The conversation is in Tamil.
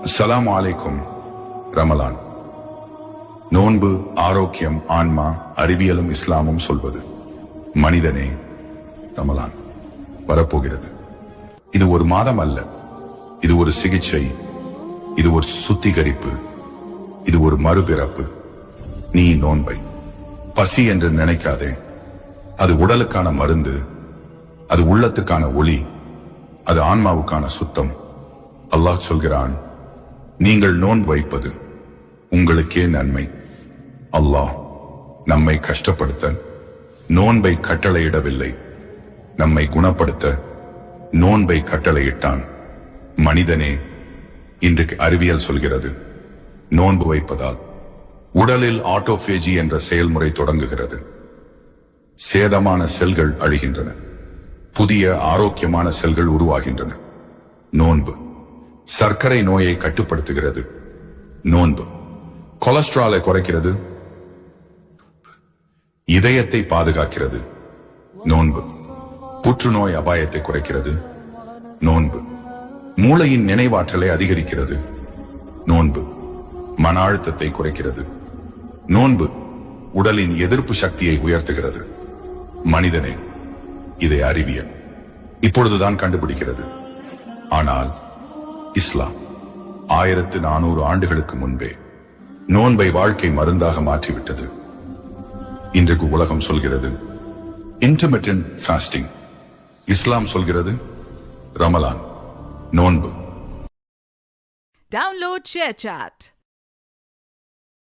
அஸ்ஸலாமு அலைக்கும். ரமலான் நோன்பு ஆரோக்கியம், ஆன்மா, அறிவியலும் இஸ்லாமும் சொல்வது. மனிதனே, ரமலான் வரப்போகிறது. இது ஒரு மாதம் அல்ல, இது ஒரு சிகிச்சை, இது ஒரு சுத்திகரிப்பு, இது ஒரு மறுபிறப்பு. நீ நோன்பை பசி என்று நினைக்காதே. அது உடலுக்கான மருந்து, அது உள்ளத்துக்கான ஒளி, அது ஆன்மாவுக்கான சுத்தம். அல்லாஹ் சொல்கிறான், நீங்கள் நோன்பு வைப்பது உங்களுக்கே நன்மை. அல்லாஹ் நம்மை கஷ்டப்படுத்த நோன்பை கட்டளையிடவில்லை, நம்மை குணப்படுத்த நோன்பை கட்டளையிட்டான். மனிதனே, இன்றைக்கு அறிவியல் சொல்கிறது, நோன்பு வைப்பதால் உடலில் ஆட்டோபேஜி என்ற செயல்முறை தொடங்குகிறது. சேதமான செல்கள் அழிகின்றன, புதிய ஆரோக்கியமான செல்கள் உருவாகின்றன. நோன்பு சர்க்கரை நோயை கட்டுப்படுத்துகிறது. நோன்பு கொலஸ்ட்ராலை குறைக்கிறது. இதயத்தை பாதுகாக்கிறது. நோன்பு புற்றுநோய் அபாயத்தை குறைக்கிறது. நோன்பு மூளையின் நினைவாற்றலை அதிகரிக்கிறது. நோன்பு மன அழுத்தத்தை குறைக்கிறது. நோன்பு உடலின் எதிர்ப்பு சக்தியை உயர்த்துகிறது. மனிதனே, இதை அறிவியல் இப்பொழுதுதான் கண்டுபிடிக்கிறது. ஆனால் இஸ்லாம் 1400 ஆண்டுகளுக்கு முன்பே நோன்பை வாழ்க்கை மருந்தாக மாற்றிவிட்டது. இன்றைக்கு உலகம் சொல்கிறது இன்டர்மிட்டன்ட் ஃபாஸ்டிங். இஸ்லாம் சொல்கிறது ரமலான் நோன்பு. Download ShareChat.